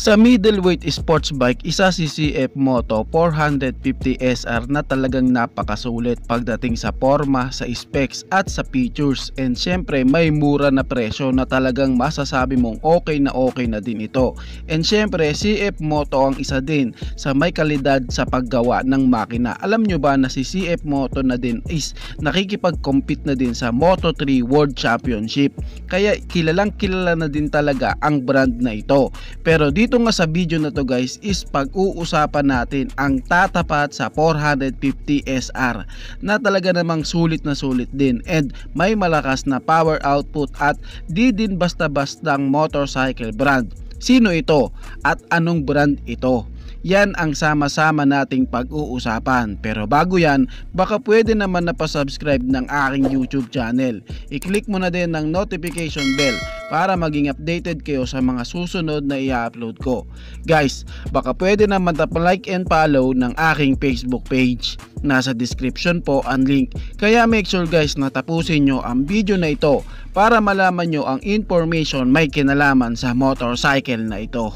Sa middleweight sports bike, isa si CF Moto 450 SR na talagang napakasulit pagdating sa forma, sa specs at sa features, and syempre may mura na presyo na talagang masasabi mong okay na din ito. And syempre CF Moto ang isa din sa may kalidad sa paggawa ng makina. Alam nyo ba na si CF Moto na din is nakikipag-compete na din sa Moto3 World Championship, kaya kilalang kilala na din talaga ang brand na ito. Pero dito nga sa video na to guys is pag-uusapan natin ang tatapat sa 450 SR na talaga namang sulit na sulit din, and may malakas na power output at di din basta-bastang motorcycle brand. Sino ito at anong brand ito? Yan ang sama-sama nating pag-uusapan. Pero bago yan, baka pwede naman na pa-subscribe ng aking YouTube channel. I-click mo na din ng notification bell para maging updated kayo sa mga susunod na i-upload ko. Guys, baka pwede naman na pa-like and follow ng aking Facebook page. Nasa description po ang link. Kaya make sure guys na tapusin nyo ang video na ito para malaman nyo ang information may kinalaman sa motorcycle na ito.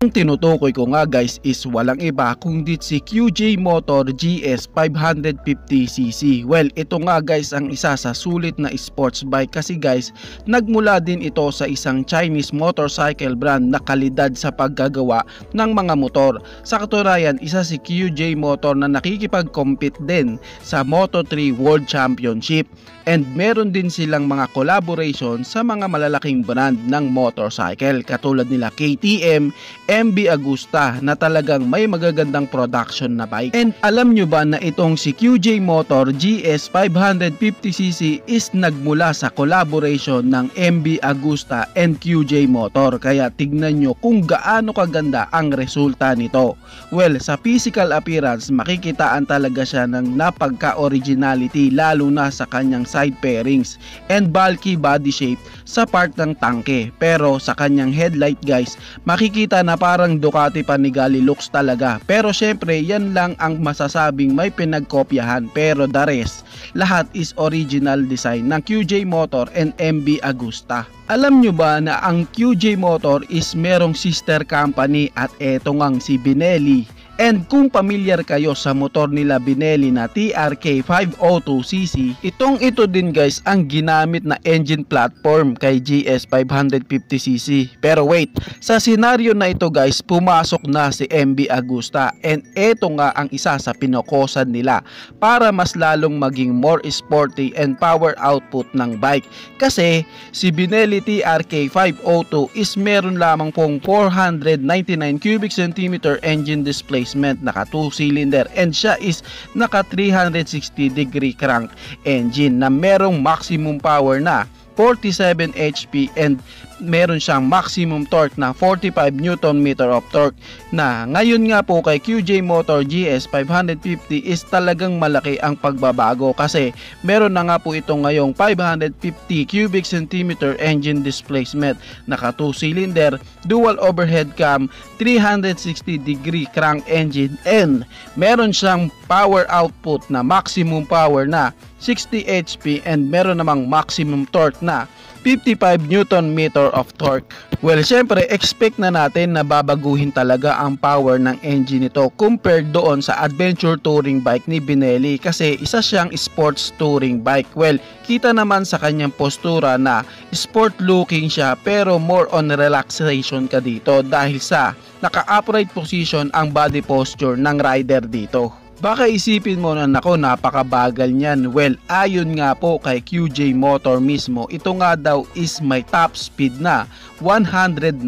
Ang tinutukoy ko nga guys is walang iba kundi si QJ Motor GS 550cc. Well, ito nga guys ang isa sa sulit na sports bike kasi guys nagmula din ito sa isang Chinese motorcycle brand na kalidad sa paggagawa ng mga motor. Sa katunayan, isa si QJ Motor na nakikipag-compete din sa Moto3 World Championship, and meron din silang mga collaboration sa mga malalaking brand ng motorcycle katulad nila KTM, MB Agusta na talagang may magagandang production na bike. And alam nyo ba na itong si QJ Motor GS 550cc is nagmula sa collaboration ng MB Agusta and QJ Motor, kaya tignan nyo kung gaano kaganda ang resulta nito. Well, sa physical appearance makikitaan talaga siya ng napagka-originality lalo na sa kanyang side pairings and bulky body shape sa part ng tangke. Pero sa kanyang headlight guys makikita na parang Ducati Panigale looks talaga. Pero syempre yan lang ang masasabing may pinagkopyahan, pero the rest lahat is original design ng QJ Motor and MB Agusta. Alam nyo ba na ang QJ Motor is merong sister company at eto ngang si Benelli. And kung pamilyar kayo sa motor nila Benelli na TRK 502cc, ito din guys ang ginamit na engine platform kay GS 550cc. Pero wait, sa senaryo na ito guys, pumasok na si MB Agusta, and ito nga ang isa sa pinokosan nila para mas lalong maging more sporty and power output ng bike. Kasi si Benelli TRK 502 is meron lamang pong 499 cubic centimeter engine displacement, naka 2-cylinder, and siya is naka 360 degree crank engine na merong maximum power na 47 HP and meron siyang maximum torque na 45 Nm of torque, na ngayon nga po kay QJ Motor GS 550 is talagang malaki ang pagbabago kasi meron na nga po ito ngayong 550 cubic centimeter engine displacement, naka 2-cylinder, dual overhead cam, 360 degree crank engine, and meron siyang power output na maximum power na 60 HP and meron namang maximum torque na 55 Nm of torque. Well, syempre expect na natin na babaguhin talaga ang power ng engine nito compared doon sa adventure touring bike ni Benelli kasi isa siyang sports touring bike. Well, kita naman sa kanyang postura na sport looking siya pero more on relaxation ka dito dahil sa naka-upright position ang body posture ng rider dito. Baka isipin mo na nako napakabagal niyan. Well, ayon nga po kay QJ Motor mismo, ito nga daw is may top speed na 195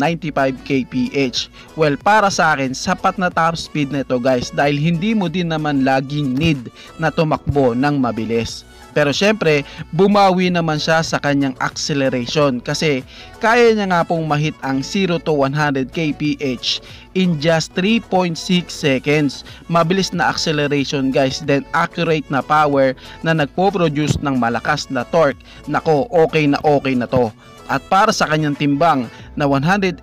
kph. Well, para sa akin sapat na top speed na ito guys, dahil hindi mo din naman laging need na tumakbo ng mabilis. Pero syempre, bumawi naman siya sa kanyang acceleration kasi kaya niya nga pong mahit ang 0 to 100 kph in just 3.6 seconds. Mabilis na acceleration guys, then accurate na power na nagpo-produce ng malakas na torque. Nako, okay na to. At para sa kanyang timbang na 186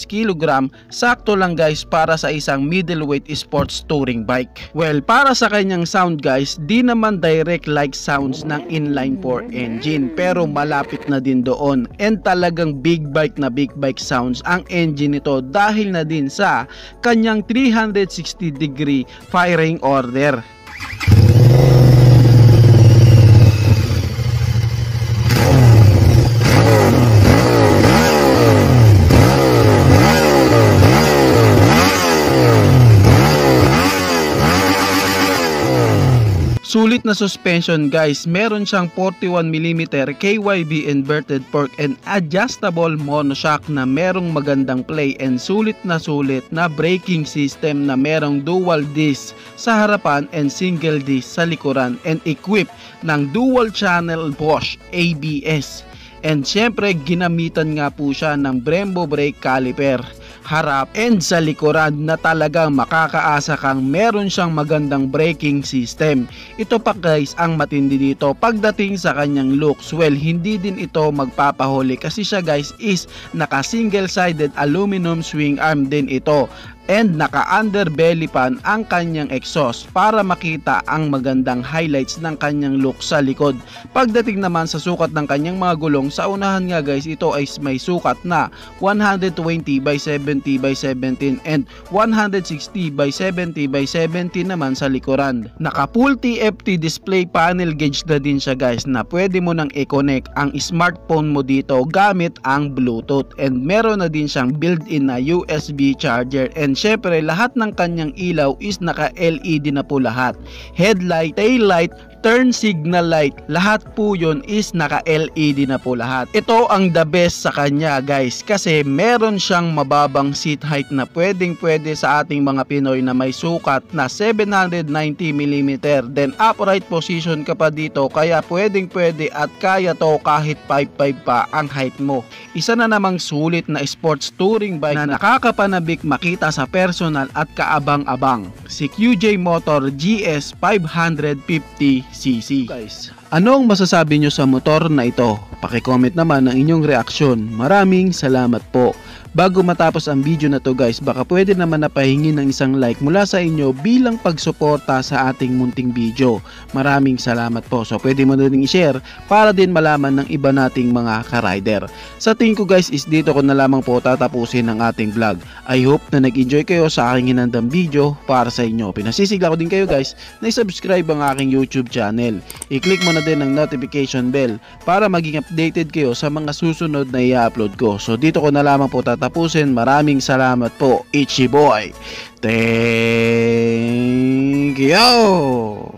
kg, sakto lang guys para sa isang middleweight sports touring bike. Well, para sa kanyang sound guys, di naman direct like sounds ng inline 4 engine, pero malapit na din doon. And talagang big bike sounds ang engine nito dahil na din sa kanyang 360 degree firing order. Sulit na suspension guys, meron siyang 41mm KYB inverted fork and adjustable monoshock na merong magandang play, and sulit na braking system na merong dual disc sa harapan and single disc sa likuran, and equipped ng dual channel Bosch ABS. And syempre ginamitan nga po siya ng Brembo brake caliper harap and sa likuran na talagang makakaasa kang meron siyang magandang braking system. Ito pa guys ang matindi dito pagdating sa kanyang looks. Well, hindi din ito magpapahuli kasi siya guys is naka single sided aluminum swing arm din ito, and naka underbelly pan ang kanyang exhaust para makita ang magandang highlights ng kanyang look sa likod. Pagdating naman sa sukat ng kanyang mga gulong, sa unahan nga guys ito ay may sukat na 120 by 70 by 17 and 160 by 70 by 70 naman sa likuran. Naka full TFT display panel gauge na din siya guys, na pwede mo nang i-connect ang smartphone mo dito gamit ang Bluetooth, and meron na din siyang built-in na USB charger. And syempre lahat ng kanyang ilaw is naka LED na po lahat. Headlight, taillight, turn signal light, lahat po yun is naka LED na po lahat. Ito ang the best sa kanya guys kasi meron siyang mababang seat height na pwede sa ating mga Pinoy na may sukat na 790mm, then upright position ka pa dito kaya pwede at kaya to kahit 5'5 pa ang height mo. Isa na namang sulit na sports touring bike na nakakapanabik makita sa personal at kaabang-abang, si QJ Motor GS 550cc. Guys, anong masasabi nyo sa motor na ito? Paki-comment naman ang inyong reaksyon. Maraming salamat po. Bago matapos ang video na to guys, baka pwede naman napahingin ng isang like mula sa inyo bilang pagsuporta sa ating munting video. Maraming salamat po. So pwede mo na rin i-share para din malaman ng iba nating mga ka-rider. Sa tingin ko guys is dito ko na lamang po tatapusin ang ating vlog. I hope na nag-enjoy kayo sa aking hinandang video para sa inyo. Pinasisigla ko din kayo guys na i-subscribe ang aking YouTube channel. I-click mo na din ang notification bell para maging updated kayo sa mga susunod na i-upload ko. So dito ko na lamang po tatapusin. Maraming salamat po, Ichi Boy. Thank you.